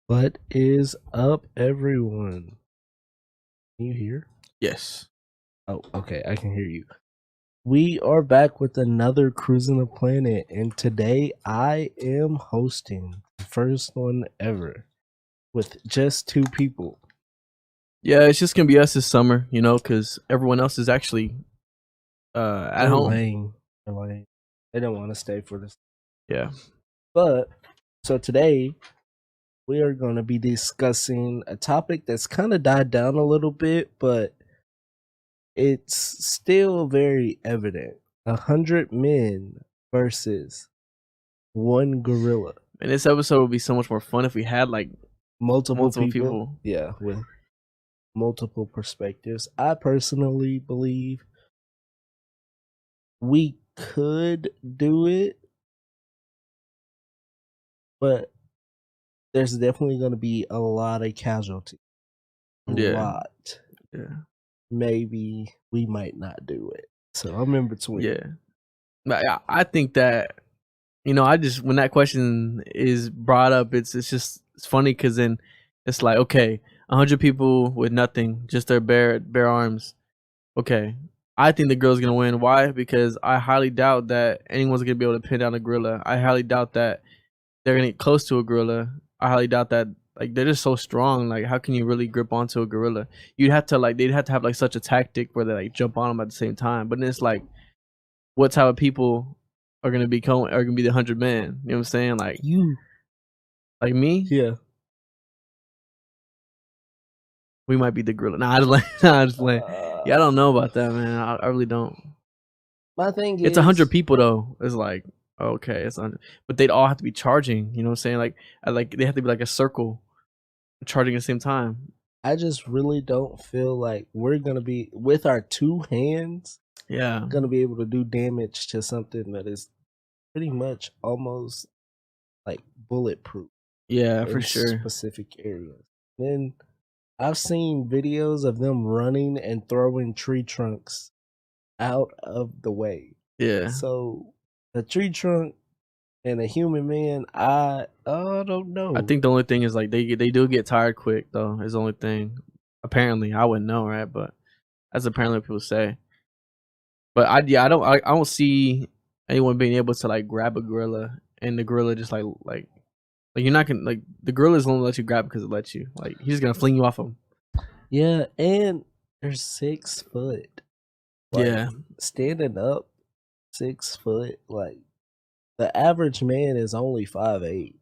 What is up, everyone? Can you hear? Yes. Oh, okay, I can hear you. We are back with another Cruisin the Planet, and today I am hosting the first one ever with just two people. Yeah, it's just gonna be us this summer, because everyone else is actually at They're home. lame. They're lame. They don't want to stay for this. Yeah. But so today we are going to be discussing a topic that's kind of died down a little bit, but it's still very evident. 100 men versus one gorilla. And this episode would be so much more fun if we had like Multiple multiple people. people. Yeah, with multiple perspectives. I personally believe we could do it, but there's definitely going to be a lot of casualties. A lot. Yeah. Maybe we might not do it. So I'm in between. Yeah. But I think that, I just, when that question is brought up, it's funny because then it's like, okay, 100 people with nothing, just their bare arms. Okay. I think the girl's gonna win. Why? Because I highly doubt that anyone's gonna be able to pin down a gorilla. I highly doubt that they're gonna get close to a gorilla. I highly doubt that, like, they're just so strong. Like, how can you really grip onto a gorilla? You'd have to they'd have to have like such a tactic where they like jump on them at the same time. But then it's like, what type of people are gonna be the 100 men? You know what I'm saying? Like You. Like me? Yeah. We might be the gorilla. Nah, I just playing. Yeah, I don't know about that, man. I really don't. My thing It's is 100 people though. It's like, okay, it's 100, but they'd all have to be charging. You know what I'm saying? Like they have to be like a circle, charging at the same time. I just really don't feel like we're gonna be with our two hands. Yeah, gonna be able to do damage to something that is pretty much almost like bulletproof. Yeah, for sure. Specific areas. Then I've seen videos of them running and throwing tree trunks out of the way. Yeah. So a tree trunk and a human man, I don't know. I think the only thing is like they do get tired quick though. Is the only thing. Apparently, I wouldn't know, right? But that's apparently what people say. But I don't see anyone being able to like grab a gorilla and the gorilla just like you're not gonna, like, the gorilla's only let you grab because it lets you. Like, he's just gonna fling you off him. Yeah, and they're 6 foot. Like, Yeah. standing up 6 foot, like the average man is only 5'8".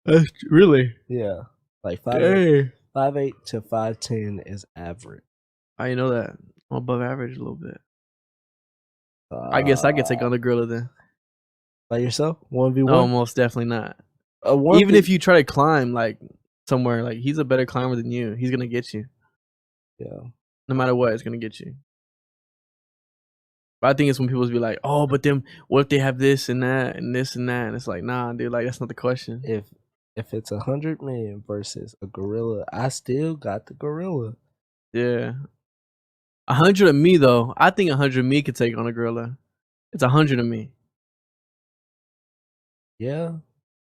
That's really? Yeah. Like 5'8" to 5'10" is average. I know that. I'm above average a little bit. I guess I could take on the gorilla then. By yourself? 1v1? No, most definitely not. Even if you try to climb like somewhere, like, he's a better climber than you. He's gonna get you. Yeah. No matter what, it's gonna get you. But I think it's when people be like, "Oh, but then what if they have this and that and this and that?" And it's like, nah, dude, like, that's not the question. If it's 100 men versus a gorilla, I still got the gorilla. Yeah. 100 of me though. I think 100 of me could take on a gorilla. It's 100 of me. Yeah.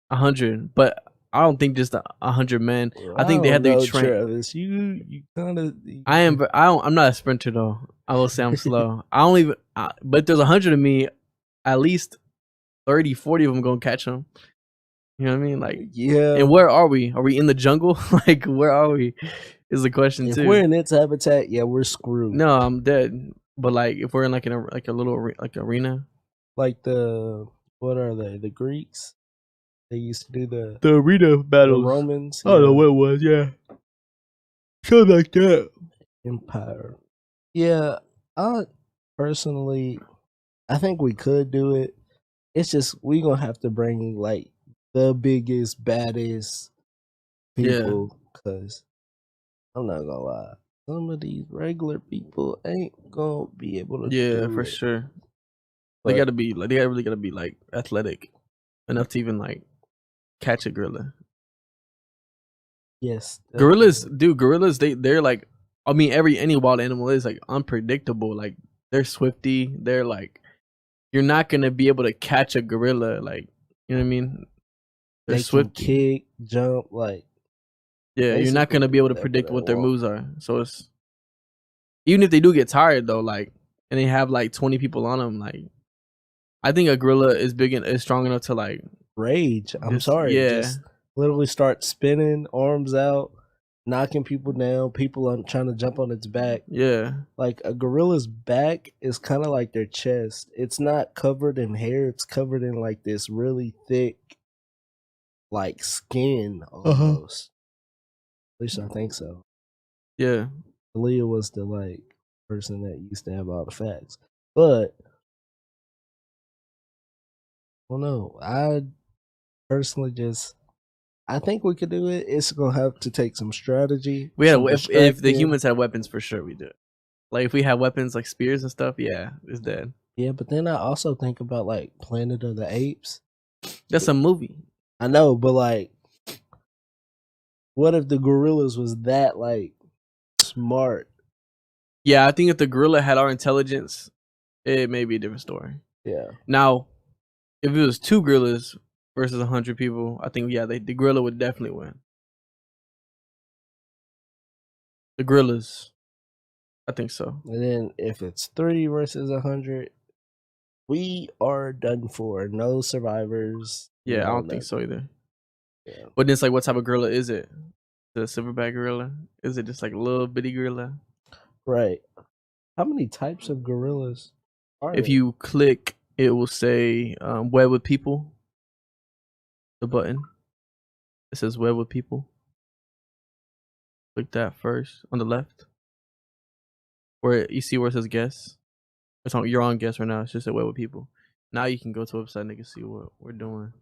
100, but I don't think just 100 men. I think they have to be trained. Travis, you kind of. I'm not a sprinter though. I will say I'm slow. I don't even. But if there's 100 of me, at least 30, 40 of them gonna catch them. You know what I mean? Like, yeah. And where are we? Are we in the jungle? Like, where are we? Is the question too. If we're in its habitat, yeah, we're screwed. No, I'm dead. But like, if we're in like a little like arena, like what are they? The Greeks. They used to do the arena battles. The Romans. I don't know what it was. Yeah, something like that. Empire. Yeah, I personally, I think we could do it. It's just we gonna have to bring like the biggest, baddest people. Cause I'm not gonna lie, some of these regular people ain't gonna be able to. Yeah, for sure. But they really gotta be like athletic enough to even like catch a gorilla. Yes, definitely. Gorillas, they're like, I mean, any wild animal is like unpredictable. Like, they're swifty. They're like, you're not gonna be able to catch a gorilla. Like, you know what I mean? They're they can swifty. kick, jump, like Yeah, you're not gonna be able to predict what their moves are. So it's even if they do get tired though, like, and they have like 20 people on them, like, I think a gorilla is is strong enough to like rage. I'm just sorry, just literally start spinning, arms out, knocking people down. People are trying to jump on its back. Yeah, like a gorilla's back is kind of like their chest. It's not covered in hair. It's covered in like this really thick, like skin almost. At least I think so. Yeah. Aaliyah was the like person that used to have all the facts, but I don't know. I personally I think we could do it. It's gonna have to take some strategy. We had if the distracting. humans had weapons for sure we do it. Like if we had weapons like spears and stuff, yeah, it's dead. Yeah, but then I also think about like Planet of the Apes. That's a movie. I know, but like, what if the gorillas was that like smart? Yeah, I think if the gorilla had our intelligence, it may be a different story. Yeah. Now, if it was 2 gorillas versus 100 people, I think the gorilla would definitely win. The gorillas, I think so. And then if it's 3 versus 100, we are done for. No survivors. Yeah, I don't think so either. Yeah. But it's like, what type of gorilla is it? The silverback gorilla? Is it just like a little bitty gorilla? Right. How many types of gorillas are If there? you click, it will say web with people. The button. It says web with people. Click that first on the left. Where you see where it says guess. You're on guess right now. It's just a web with people. Now you can go to a website and they can see what we're doing.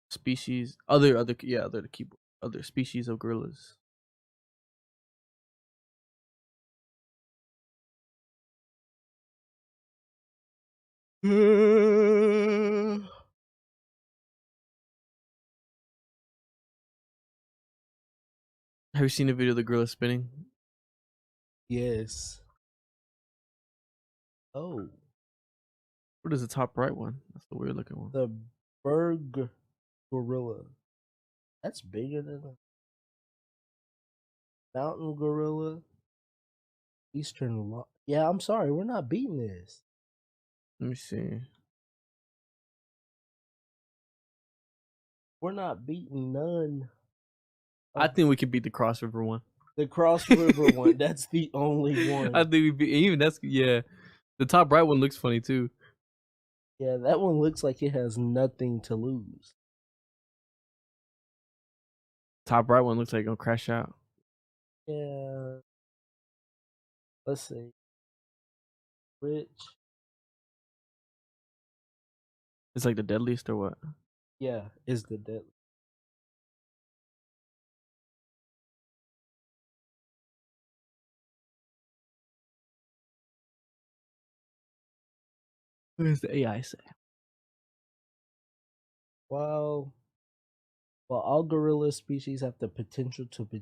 Species, other species of gorillas. Have you seen the video of the gorilla spinning? Yes. Oh. What is the top right one? That's the weird looking one. The Berg gorilla. That's bigger than a mountain gorilla. Eastern. Yeah, I'm sorry. We're not beating this. Let me see. We're not beating none. I think we could beat the Cross River one. The Cross River one. That's the only one. I think we beat even that's yeah. The top right one looks funny too. Yeah, that one looks like it has nothing to lose. Top right one looks like it's gonna crash out. Yeah. Let's see. Which? It's like the deadliest or what? Yeah, is the deadliest. What does the AI say? While all gorilla species have the potential to be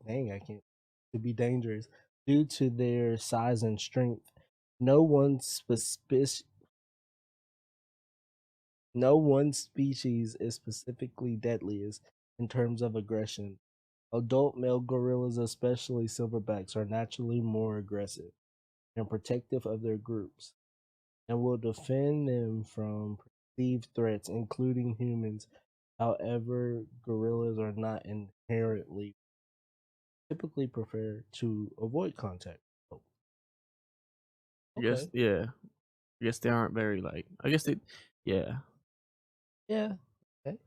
to be dangerous due to their size and strength, no one species is specifically deadliest in terms of aggression. Adult male gorillas, especially silverbacks, are naturally more aggressive and protective of their groups and will defend them from perceived threats, including humans. However, gorillas are not inherently typically prefer to avoid contact. Oh. I guess yeah. I guess they aren't very like. I guess they, yeah. Yeah. Okay.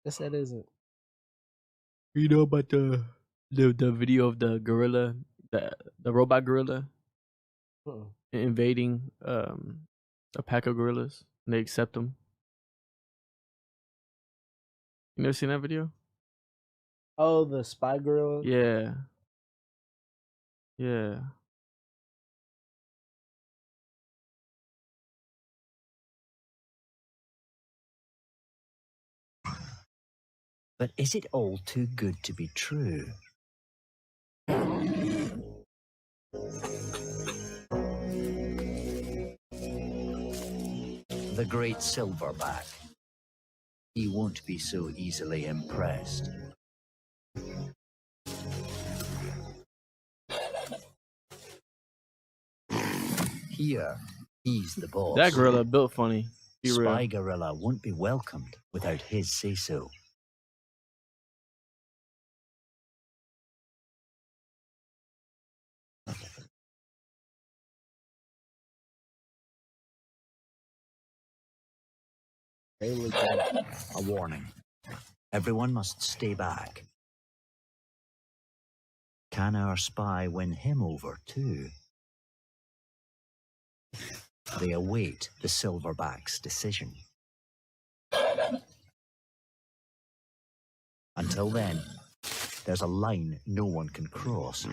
Guess that isn't. You know about the video of the gorilla, the robot gorilla invading a pack of gorillas and they accept them. You never seen that video? Oh, the spy gorilla? Yeah. Yeah. But is it all too good to be true? the great silverback. He won't be so easily impressed. Here, he's the boss. That gorilla built funny. Be real. Spy Gorilla won't be welcomed without his say-so. A warning. Everyone must stay back. Can our spy win him over too? They await the silverback's decision. Until then, there's a line no one can cross.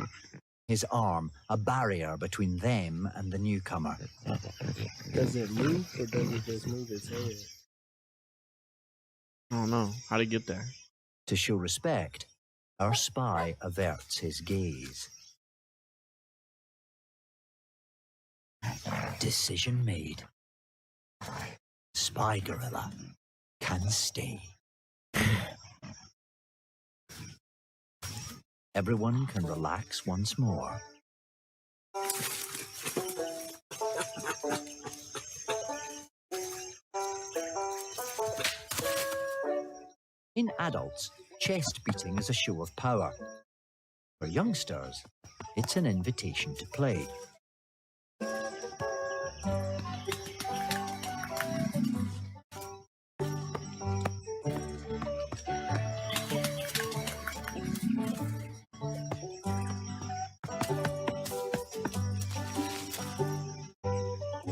His arm, a barrier between them and the newcomer. Does it move or does it just move its head? I don't know how to get there. To show respect, our spy averts his gaze. Decision made. Spy Gorilla can stay. Everyone can relax once more. In adults, chest beating is a show of power. For youngsters, it's an invitation to play.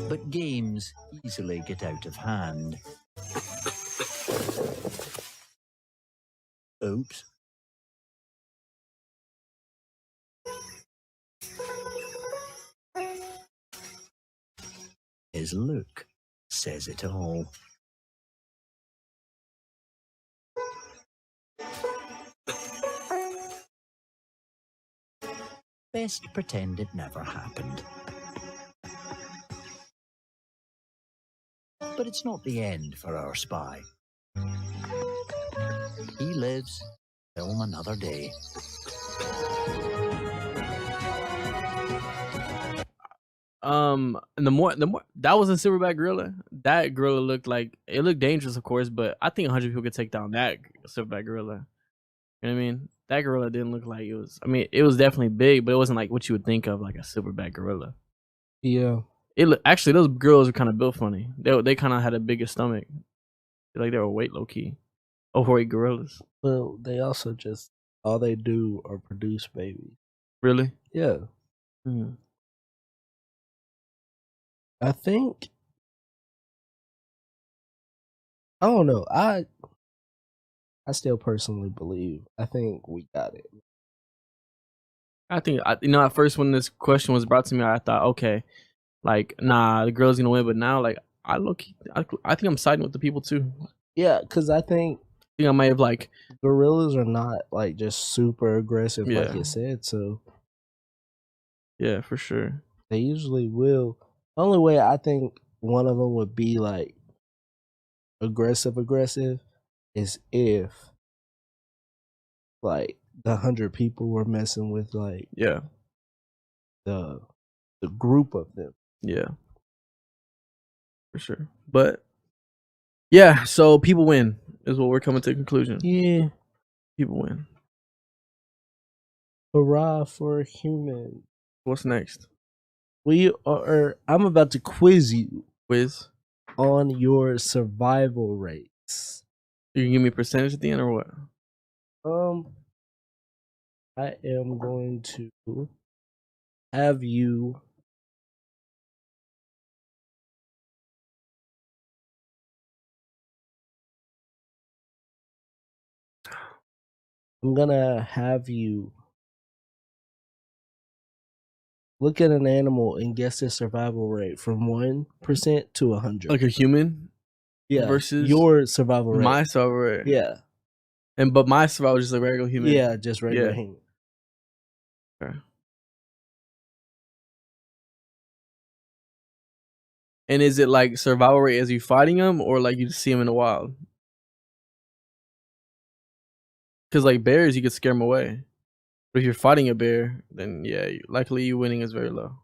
But games easily get out of hand. Oops. His look says it all. Best pretend it never happened. But it's not the end for our spy. He lives to film another day. And the more that was a silverback gorilla. That gorilla looked like it looked dangerous, of course, but I think 100 people could take down that silverback gorilla. You know what I mean? That gorilla didn't look like it was. I mean, it was definitely big, but it wasn't like what you would think of like a silverback gorilla. Yeah. Actually, those gorillas were kind of built funny. They kind of had a bigger stomach. Like they were weight low key. Overweight gorillas. Well, they also just all they do are produce babies. Really? Yeah. Mm. I think I don't know. I still personally believe. I think we got it. I think at first when this question was brought to me, I thought, okay, like nah, the girl's gonna win. But now, like I think I'm siding with the people too. Yeah, because I think I might have like gorillas are not like just super aggressive, like Yeah. you said. So yeah, for sure. they usually will. The only way I think one of them would be like aggressive is if like the 100 people were messing with like Yeah, the group of them. yeah, for sure. But yeah, so people win is what we're coming to the conclusion. Yeah. People win. Hurrah for humans. What's next? I'm about to quiz you Quiz. on your survival rates. You can give me a percentage at the end or what? I am going to have you I'm gonna have you look at an animal and guess their survival rate from 1% to 100. Like a human Yeah, versus your survival rate. my survival rate. Yeah, But my survival is just a regular human. yeah, just regular Yeah. human. Okay. And is it like survival rate as you fighting them, or like you just see them in the wild? Because like bears, you could scare them away. But if you're fighting a bear, then yeah, likely you winning is very low.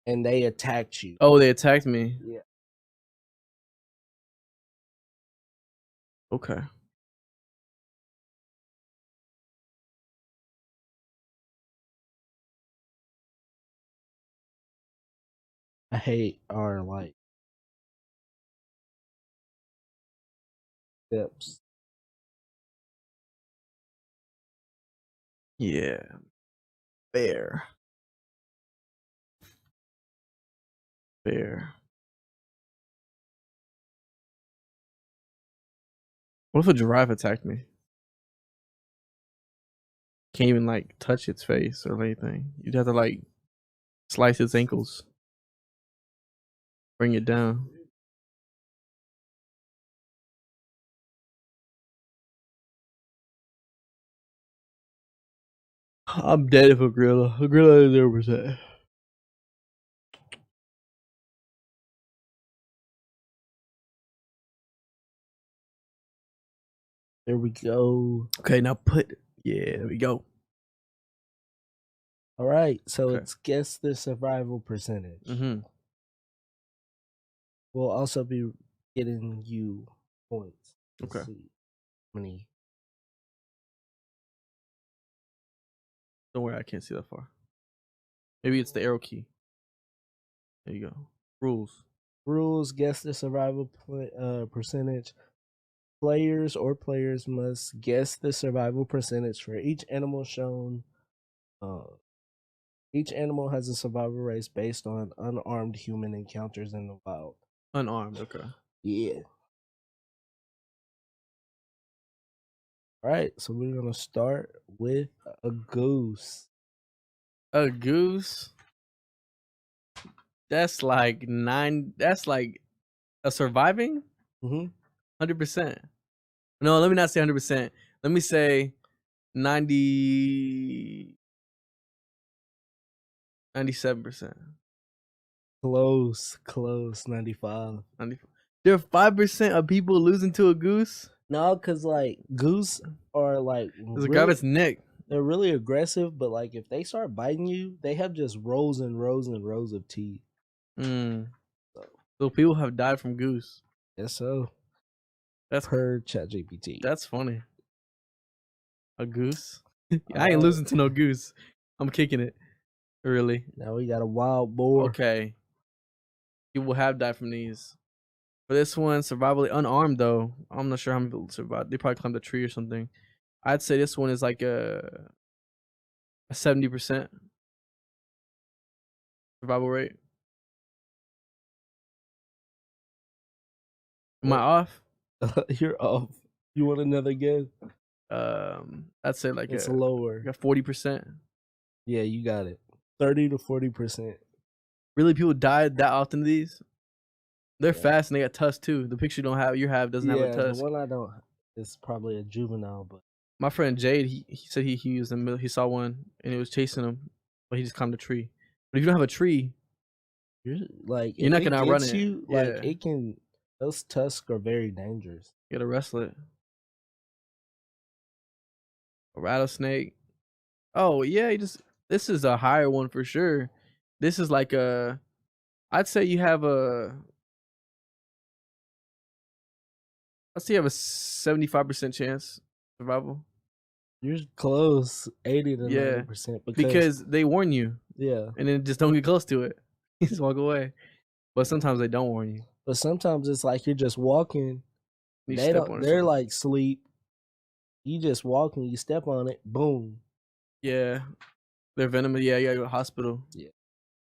And they attacked you. Oh, they attacked me. Yeah. Okay. I hate our like steps. Yeah. Bear. Bear. What if a giraffe attacked me? Can't even like touch its face or anything. You'd have to like slice its ankles. Bring it down. I'm dead if a gorilla. A gorilla is 0%. There we go. Okay, now there we go. All right, so Okay. it's guess the survival percentage. Mm-hmm. We'll also be getting you points. Okay. See how many. Don't worry, I can't see that far. Maybe it's the arrow key. There you go. Rules, guess the survival percentage. Players must guess the survival percentage for each animal shown. Each animal has a survival rate based on unarmed human encounters in the wild. Unarmed, okay. Yeah. All right, so we're gonna start with a goose. A goose? That's like 9. That's like a surviving? 100%. No, let me not say 100%. Let me say 90. 97%. Close, 95. 94. There are 5% of people losing to a goose. No, because like goose are like Grab its neck. They're really aggressive, but like if they start biting you, they have just rows and rows and rows of teeth. So people have died from goose. Yes, so that's per ChatGPT. That's funny. A goose? I ain't losing to no goose. I'm kicking it. Really. Now we got a wild boar. Okay. People have died from these. For this one, survivally unarmed though. I'm not sure how many people survived. They probably climbed a tree or something. I'd say this one is like a 70% survival rate. Am I off? You're off. You want another guess? I'd say like it's lower. Like 40%. Yeah, you got it. 30 to 40%. Really, people died that often to these? They're fast and they got tusks too. The picture you have doesn't have a tusk. The one I don't is probably a juvenile, but my friend Jade, he said he was in the middle. He saw one and it was chasing him, but he just climbed a tree. But if you don't have a tree, you're not gonna outrun it. Like it can. Those tusks are very dangerous. You gotta wrestle it. A rattlesnake. Oh yeah, this is a higher one for sure. This is like I'd say you have a 75% chance survival. You're close, 80 to 90%. Because they warn you. Yeah, and then just don't get close to it. You just walk away. But sometimes they don't warn you. But sometimes it's like you're just walking. They're like sleep. You just walking. You step on it. Boom. Yeah, they're venomous. Yeah, you gotta go to the hospital. Yeah,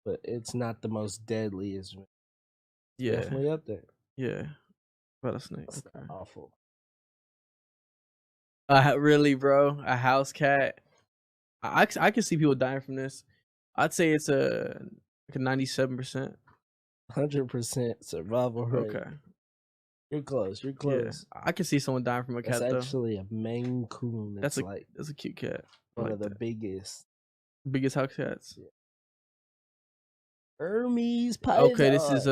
but it's not the most deadliest. Yeah, definitely up there. Yeah, rattlesnake. Okay. Awful. Really, bro? A house cat? I can see people dying from this. I'd say it's a 97%. 100% survival rate. Okay. You're close. You're close. Yeah. I can see someone dying from a cat. That's actually a Maine Coon. That's a cute cat. One like of the that. biggest. Biggest house cats. Hermes python. Okay, this is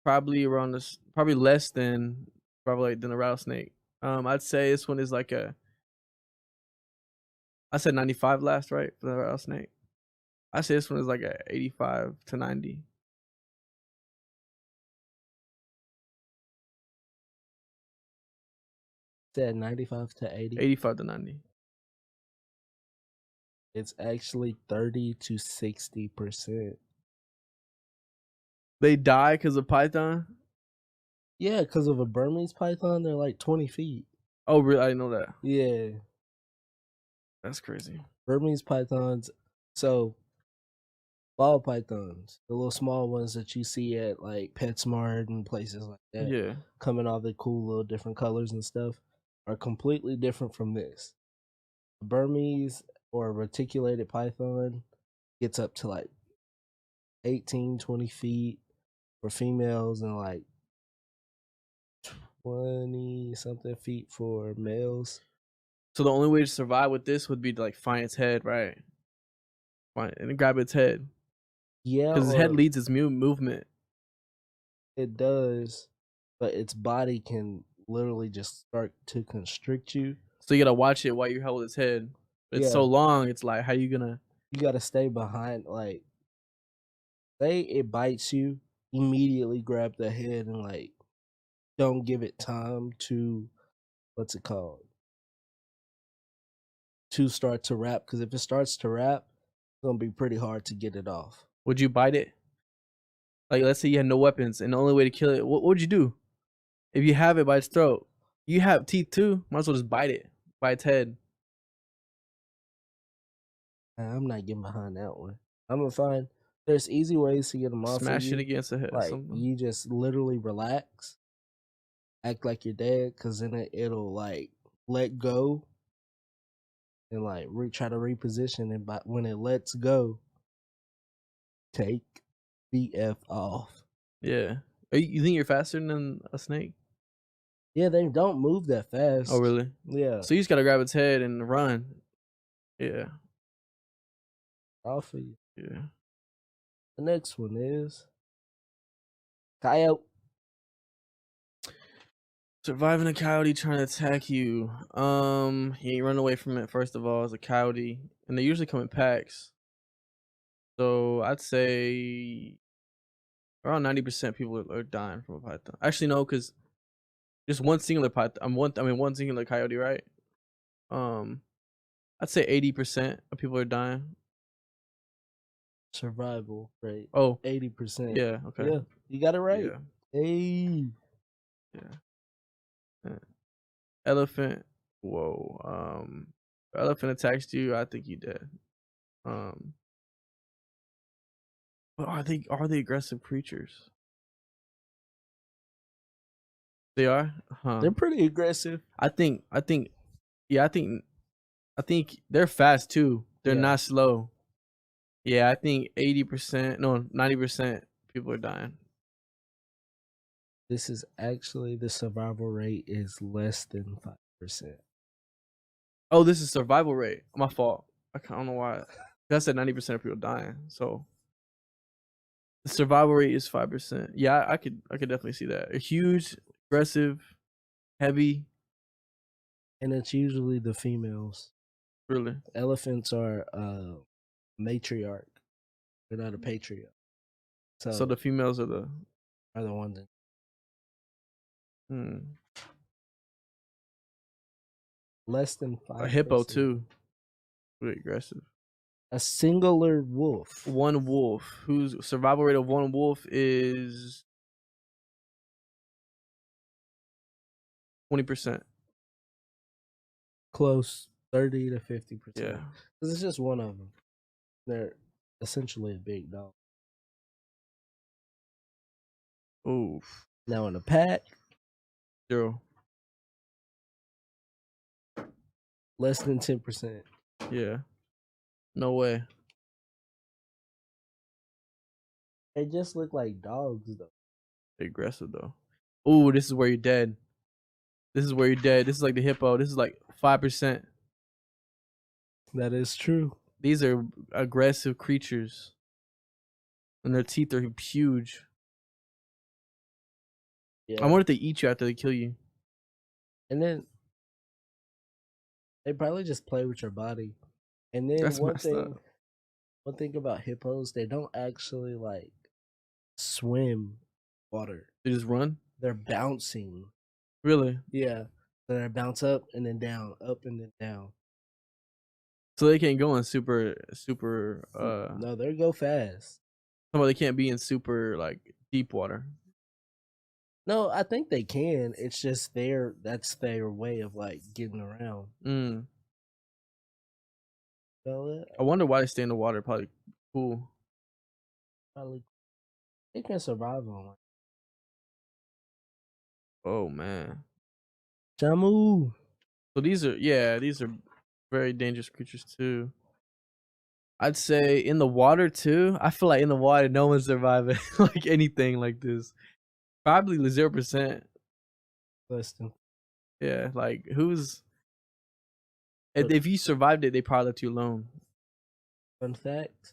probably around this, probably less than than a rattlesnake. I'd say this one is like I said 95 last, right, for the rattlesnake. I say this one is like a 85 to 90. Said 95 to 80. 85 to 90. It's actually 30 to 60%. They die because of python? Yeah, because of a Burmese python, they're like 20 feet. Oh, really? I didn't know that. Yeah. That's crazy. Burmese pythons. So, ball pythons, the little small ones that you see at like PetSmart and places like that, Yeah. come in all the cool little different colors and stuff, are completely different from this. Burmese or reticulated python gets up to like 18, 20 feet for females and like 20 something feet for males. So the only way to survive with this would be to like find its head, right? Find and grab its head. Yeah, Because its head leads its movement. It does, but its body can literally just start to constrict you. So you gotta watch it while you hold its head. But it's so long, it's like, how you gonna? You gotta stay behind. Like, say it bites you, immediately grab the head and like, don't give it time to, what's it called? To start to wrap. Because if it starts to wrap, it's gonna be pretty hard to get it off. Would you bite it? Like, let's say you had no weapons and the only way to kill it, what would you do? If you have it by its throat, you have teeth too. Might as well just bite it by its head. I'm not getting behind that one. I'm gonna find there's easy ways to get them off. Smash it against the head. Like you just literally relax, act like you're dead, because then it'll like let go and like try to reposition. And when it lets go, take the F off. Yeah. You think you're faster than a snake? Yeah, they don't move that fast. Oh, really? Yeah. So you just gotta grab its head and run. Yeah. Off of you. Yeah. The next one is coyote. Surviving a coyote trying to attack you. You ain't run away from it, first of all, as a coyote. And they usually come in packs. So I'd say around 90% people are dying from a python. Actually, no, because just one singular python. One singular coyote, right? I'd say 80% of people are dying. Survival rate. Oh, 80%. Yeah. Okay. Yeah, you got it right. Yeah. Hey. Yeah. Elephant. Whoa. Elephant attacks you. I think you dead. But are they aggressive creatures? They are. Huh. They're pretty aggressive. I think. Yeah. I think they're fast too. They're not slow. Yeah. I think 80%. No, 90% people are dying. This is actually the survival rate is less than 5%. Oh, this is survival rate. My fault. I don't know why. I said 90% of people dying. So the survival rate is 5%. Yeah, I could definitely see that. A huge, aggressive, heavy. And it's usually the females. Really? Elephants are matriarch. They're not a patriarch. So the females are the ones that less than 5%. A hippo too. Really aggressive. A singular wolf. One wolf. Whose survival rate of one wolf is 20%. Close. 30 to 50%. Yeah. Because it's just one of them. They're essentially a big dog. Oof. Now in a pack. 0. Less than 10%. Yeah. No way. They just look like dogs though. They're aggressive though. Ooh, this is where you're dead. This is where you're dead. This is like the hippo. This is like 5%. That is true. These are aggressive creatures, and their teeth are huge. Yeah. I wonder if they eat you after they kill you. And then they probably just play with your body. And then That's messed up. one thing about hippos, they don't actually like swim water. They just run? They're bouncing. Really? Yeah. So they bounce up and then down, up and then down. So they can't go in super No, they go fast. they can't be in super like deep water. No, I think they can. It's just that's their way of like getting around. So I wonder why they stay in the water. Probably cool. probably they can survive on it. Oh man. Jamu. So these are very dangerous creatures too. I'd say in the water too. I feel like in the water no one's surviving like anything like this. Probably 0%. Less than. Yeah, like who's if you survived it, they probably left you alone. Fun fact: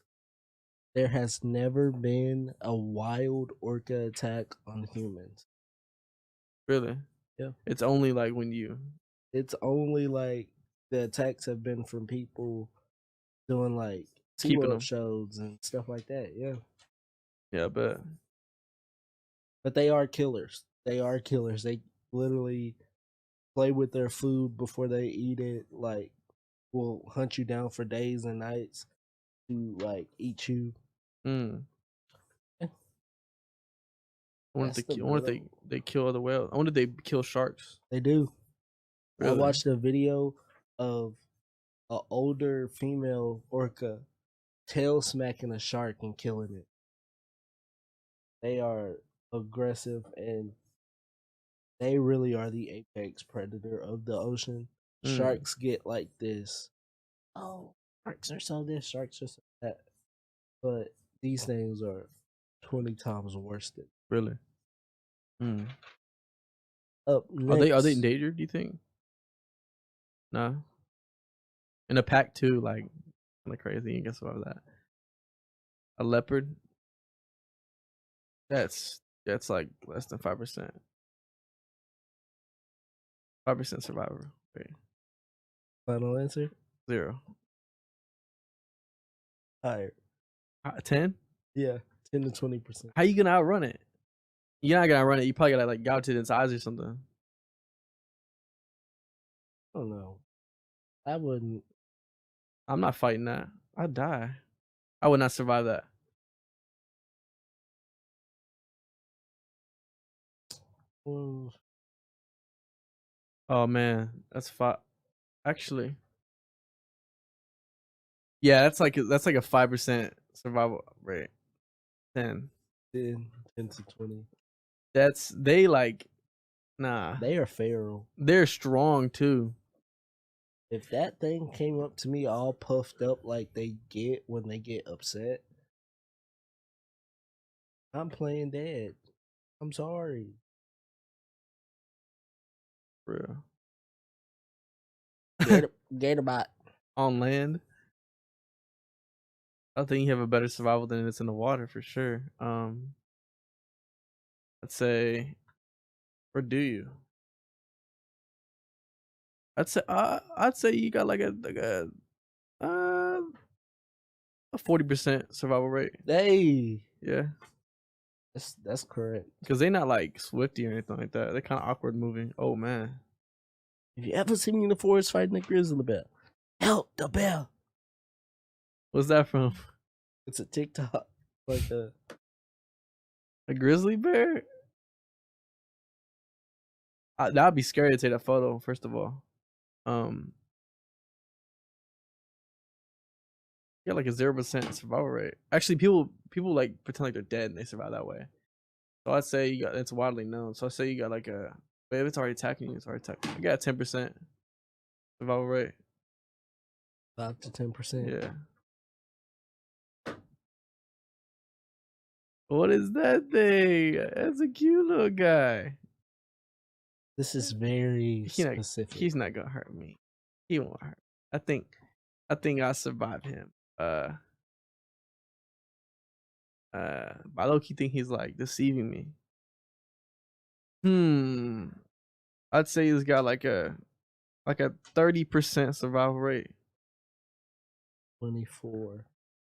there has never been a wild orca attack on humans. Really? Yeah. It's only like when you. It's only like the attacks have been from people doing like Keeping them. SeaWorld shows and stuff like that. Yeah. Yeah, but they are killers. They are killers. They literally play with their food before they eat it. Like, will hunt you down for days and nights to like eat you. I wonder That's if they kill other whales. I wonder if they kill sharks. They do. Really? I watched a video of an older female orca tail smacking a shark and killing it. They are aggressive and they really are the apex predator of the ocean. Sharks get like this. Oh, sharks are so this, sharks are so that. But these things are 20 times worse than. Really? Up next. Are they endangered, do you think? No. In a pack too, like kind of crazy. I guess about that. A leopard. That's like less than 5%. 5% survivor rate. Final answer? 0. Higher. 10? Yeah, 10 to 20%. How you gonna outrun it? You're not gonna outrun it. You probably gotta like gouge it in its eyes or something. I don't know. I wouldn't. I'm not fighting that. I'd die. I would not survive that. Well, Oh man, that's 5. Actually, yeah, that's like a 5% survival rate. 10. 10 to 20. They like, nah. They are feral. They're strong too. If that thing came up to me all puffed up like they get when they get upset, I'm playing dead. I'm sorry. For real. Gatorbot. On land, I think you have a better survival than it's in the water for sure. I'd say, or do you? I'd say you got like a 40% survival rate. Hey, Yeah, that's correct. because they're not like swifty or anything like that. They're kind of awkward moving. Oh man, Have you ever seen me in the forest fighting a grizzly bear? Help the bear! what's that from? It's a TikTok. Like a grizzly bear? That'd be scary to take that photo. First of all, you got like a 0% survival rate. Actually, people like pretend like they're dead and they survive that way. So I'd say it's widely known. So I say you got like but if it's already attacking you, it's already attacking. You got a 10% survival rate. 5 to 10%. Yeah. What is that thing? That's a cute little guy. This is very specific. He's not gonna hurt me. He won't hurt. I think I think I survived him. But I low-key think he's like deceiving me. I'd say he's got like a 30% survival rate. 24.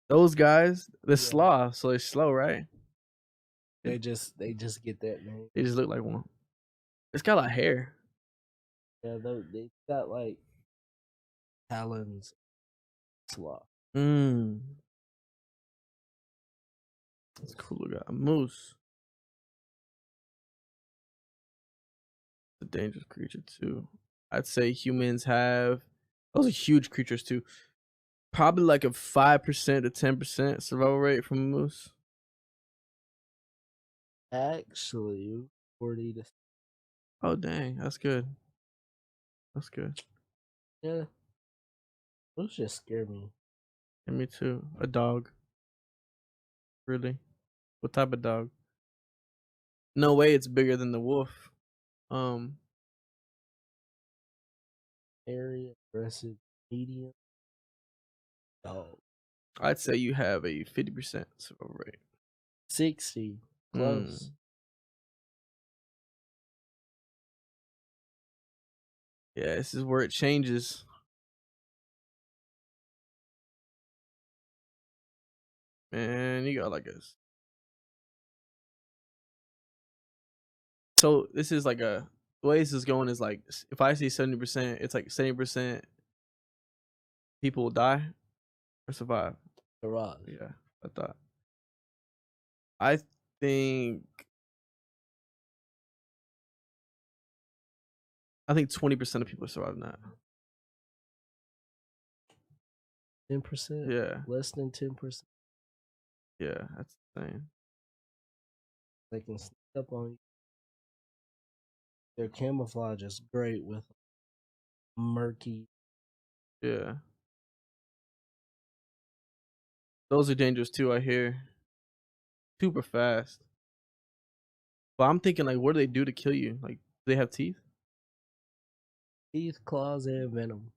Those guys, they're Yeah. sloth, so they're slow, right? They just get that name. They just look like one. It's got a lot of hair. Yeah, they got like talons. Sloth. That's cool. We got a moose. It's a dangerous creature too. I'd say humans have those are huge creatures too. Probably like a 5% to 10% survival rate from a moose. Actually, 40 to. Oh dang, that's good. That's good. Yeah. Those just scare me. And me too. A dog. Really? What type of dog? No way it's bigger than the wolf. Area, aggressive, medium, dog. I'd say you have a 50% survival rate. 60. Close. Yeah, this is where it changes. Man, you got like a. So this is like the way this is going is like if I see 70%, it's like 70% people will die or survive. Survive. Yeah, I thought. I think 20% of people are surviving that. 10%? Yeah. Less than 10%? Yeah, that's insane. They can sneak up on you. Their camouflage is great with murky. Yeah. Those are dangerous too, I hear. Super fast. But I'm thinking like what do they do to kill you? Like do they have teeth? Teeth, claws, and venom.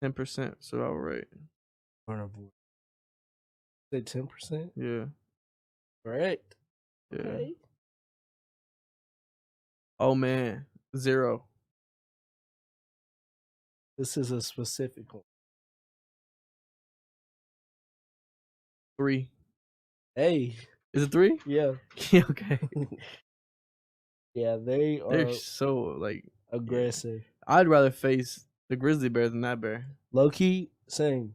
%10 survival rate. Carnivore. Say 10%? Yeah. Correct. Yeah. Okay. Oh man. 0. This is a specific one. 3. Hey. Is it 3? Yeah. Yeah, okay. Yeah, they are They're so like aggressive. Yeah. I'd rather face the grizzly bear than that bear. Low key, same.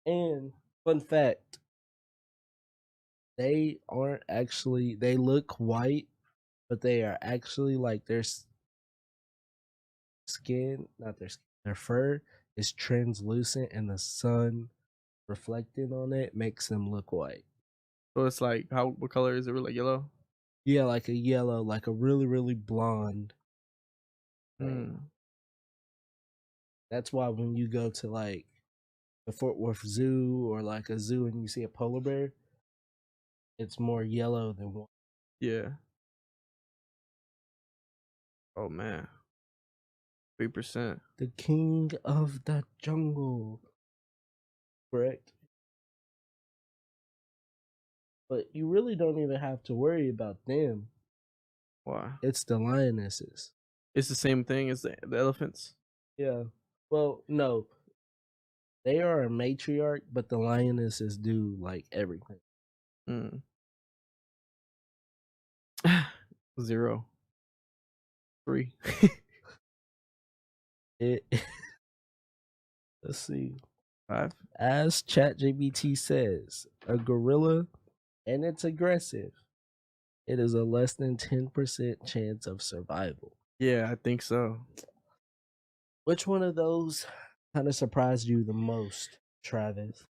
And fun fact, they aren't actually. They look white, but they are actually like their skin, not their skin, their fur is translucent, and the sun reflecting on it makes them look white. So it's like what color is it? Really yellow? Yeah, like a yellow, like a really, really blonde. That's why when you go to like the Fort Worth Zoo or like a zoo and you see a polar bear, it's more yellow than white. Yeah. Oh man. 3%. The king of the jungle. Correct. But you really don't even have to worry about them. Why? It's the lionesses. It's the same thing as the elephants. Yeah. Well, no. They are a matriarch, but the lionesses do like everything. 0. 3. Let's see. 5. As ChatGPT says, a gorilla, and it's aggressive, it is a less than 10% chance of survival. Yeah, I think so. Which one of those kind of surprised you the most, Travis?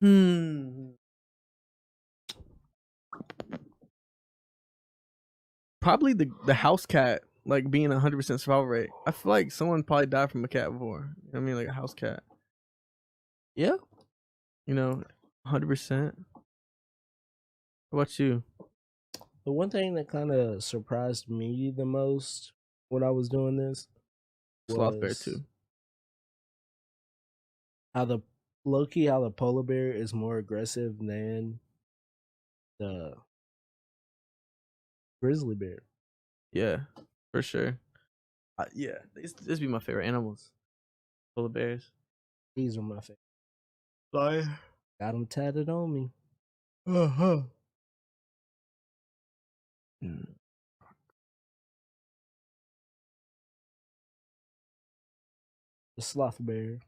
Probably the house cat, like being 100% survival rate. I feel like someone probably died from a cat before. You know what I mean, like a house cat. Yeah. 100%. What about you? The one thing that kind of surprised me the most when I was doing this Sloth bear was too. how the how the polar bear is more aggressive than the grizzly bear. Yeah, for sure. Yeah, this be my favorite animals. Polar bears. These are my favorite. Lion. Got them tatted on me. Uh-huh. The sloth bear.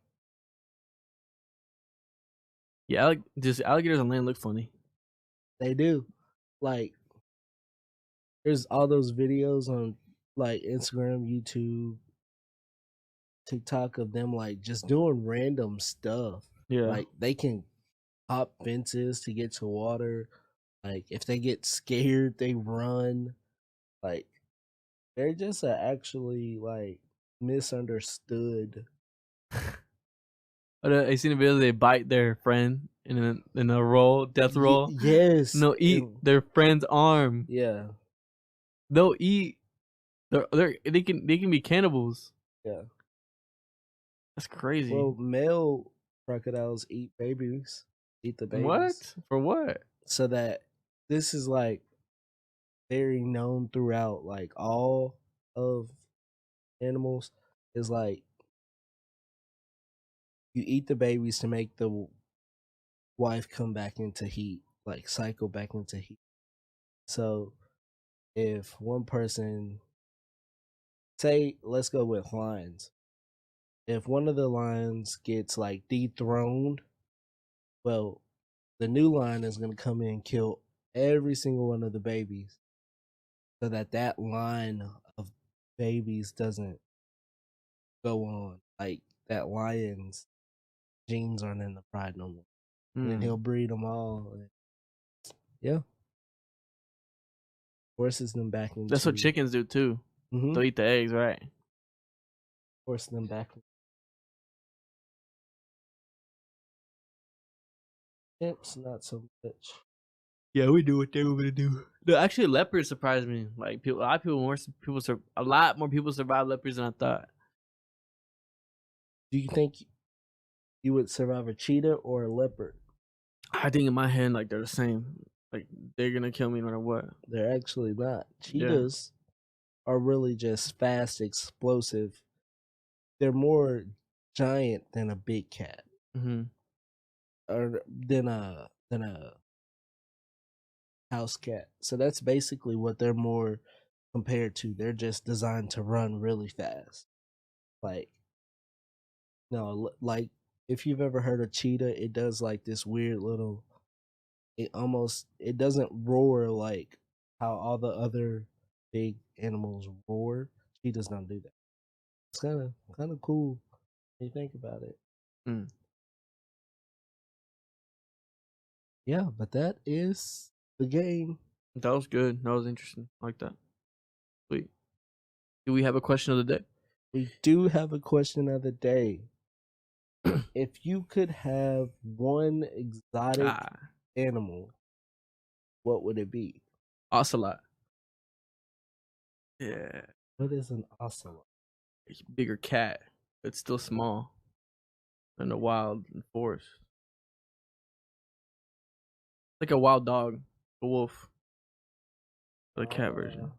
Yeah, just alligators on land look funny. They do. Like, there's all those videos on like Instagram, YouTube, TikTok of them like just doing random stuff. Yeah. Like they can hop fences to get to water. Like if they get scared, they run. Like they're just actually like misunderstood. But I seen a video they bite their friend in a roll, death roll. Yes. And they'll eat their friend's arm. Yeah. They'll eat. They can be cannibals. Yeah. That's crazy. Well, male crocodiles eat the babies. What? For what? So that this is like very known throughout like all of animals is like you eat the babies to make the wife come back into heat, like cycle back into heat. So if one person, say, let's go with lions. If one of the lions gets like dethroned, well, the new lion is going to come in and kill every single one of the babies so that that line of babies doesn't go on. Like that lion's genes aren't in the pride no more. And then he'll breed them all. And yeah. Forces them back into. That's what chickens do too. Mm-hmm. They'll eat the eggs, right? Force them back. Chimps, not so much. Yeah, we do what they were gonna do. No, actually, leopards surprised me. Like a lot more people survive leopards than I thought. Do you think you would survive a cheetah or a leopard? I think in my head, like they're the same. Like they're gonna kill me no matter what. They're actually not. Cheetahs are really just fast, explosive. They're more giant than a big cat, or than a house cat. So that's basically what they're more compared to. They're just designed to run really fast. Like, no, like if you've ever heard of cheetah, it does like this weird little. It doesn't roar like how all the other big animals roar. Cheetahs don't do that. It's kind of cool when you think about it. Yeah, but that is the game. That was good. That was interesting. I like that. Sweet. Do we have a question of the day? We do have a question of the day. If you could have one exotic animal, what would it be? Ocelot. Yeah. What is an ocelot? A bigger cat. It's still small. In the wild and forest. Like a wild dog. A wolf. The cat version.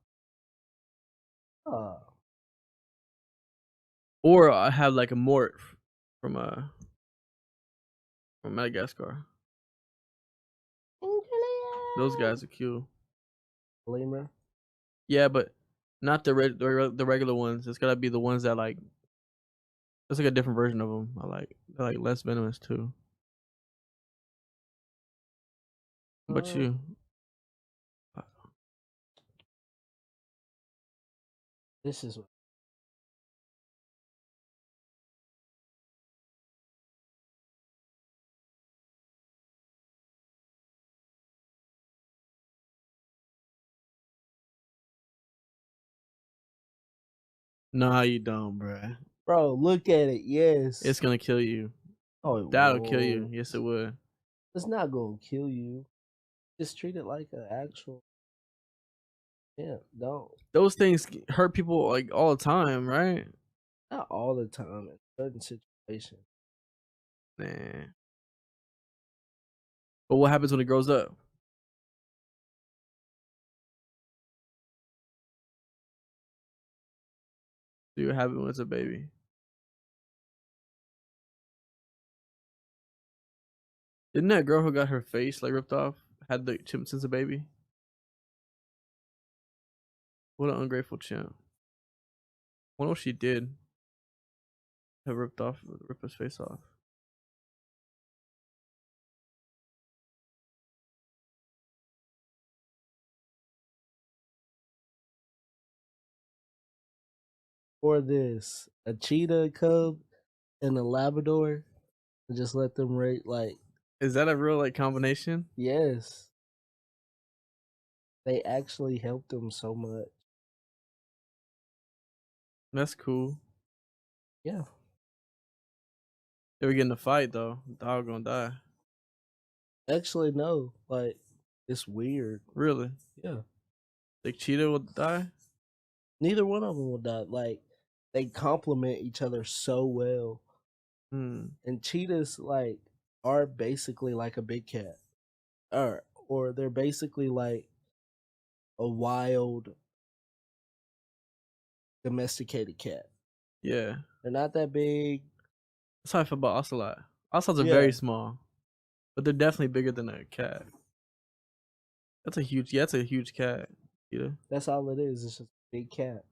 Or I have like a morph from Madagascar. Those guys are cute. Lemur? Yeah, but not the regular ones. It's gotta be the ones that like. It's like a different version of them. They're like less venomous too. But you? This is what. Nah, you don't, bruh. Bro, look at it. Yes. It's gonna kill you. Oh, that'll kill you. Yes, it would. It's not gonna kill you. Just treat it like an actual Yeah, don't. Those things hurt people like all the time, right? Not all the time in certain situations. Man. But what happens when it grows up? Do you have it when it's a baby? Didn't that girl who got her face like ripped off had the chimp since a baby? What an ungrateful chimp. I wonder what she did. Have rip his face off. Or this, a cheetah cub and a Labrador, and just let them rate like. Is that a real like combination? Yes. They actually helped them so much. That's cool. Yeah. They were getting a fight though. The dog gonna die. Actually, no. Like, it's weird. Really? Yeah. Like cheetah would die? Neither one of them will die. Like, they complement each other so well. Hmm. And cheetahs, like, are basically like a big cat. Or they're basically like a wild, domesticated cat. Yeah. They're not that big. That's how I feel about ocelot. Ocelots are Yeah. very small, but they're definitely bigger than a cat. That's a huge cat. Cheetah. That's all it is. It's just a big cat.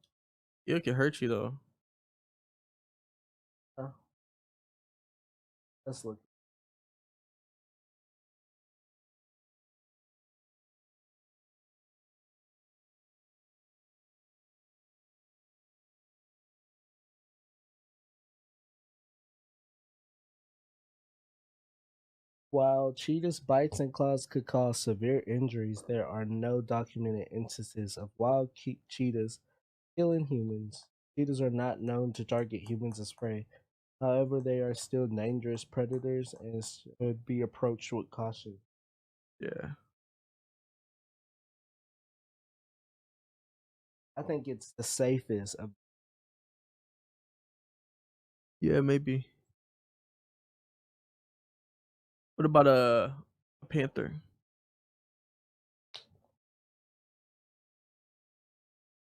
Yeah, it can hurt you though. Oh. Let's look. While cheetahs' bites and claws could cause severe injuries, there are no documented instances of wild cheetahs killing humans. Cheetahs are not known to target humans as prey. However, they are still dangerous predators and should be approached with caution. Yeah. I think it's the safest. Yeah, maybe. What about a panther?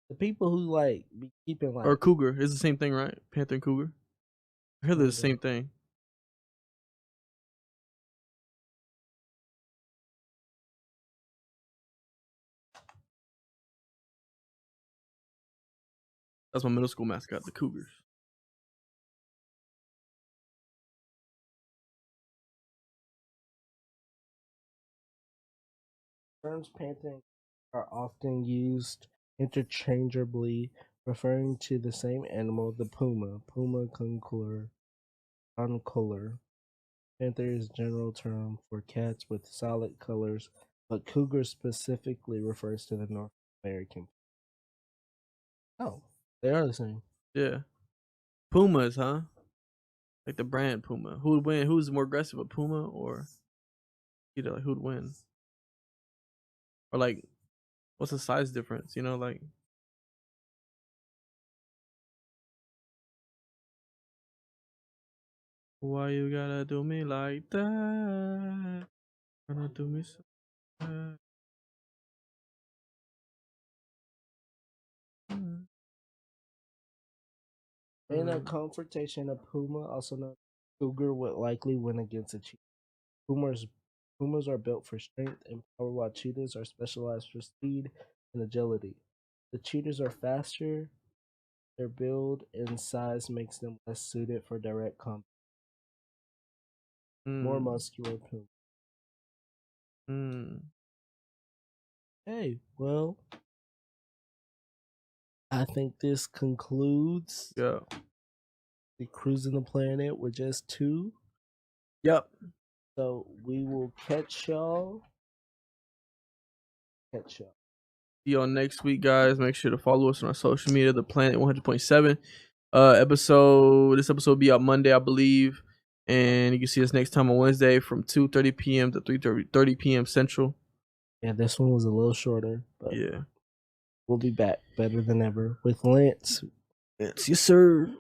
The people who like be keeping like Or a cougar? It's the same thing, right? Panther and cougar. I heard they're the same thing. That's my middle school mascot, the Cougars. terms panther are often used interchangeably, referring to the same animal, the puma. Puma concolor. Panther is a general term for cats with solid colors, but cougar specifically refers to the North American. Oh, they are the same. Yeah. Pumas, huh? Like the brand Puma. Who would win? Who's more aggressive, a Puma or like who'd win? Or like, what's the size difference? You know, like. Why you gotta do me like that? Gonna do me so bad. In a confrontation, a puma, also known as cougar, would likely win against a cheetah. Pumas are built for strength and power, while cheetahs are specialized for speed and agility. The cheetahs are faster. Their build and size makes them less suited for direct combat. More muscular puma. Hey, well, I think this concludes Yeah. the Cruisin' the Planet with just two. Yep. So we will catch y'all. See y'all next week, guys. Make sure to follow us on our social media, The Planet 100.7. This episode will be out Monday, I believe. And you can see us next time on Wednesday from 2:30 p.m. to 3:30 p.m. Central. Yeah, this one was a little shorter, but yeah. we'll be back better than ever with Lance. Lance, yes, sir.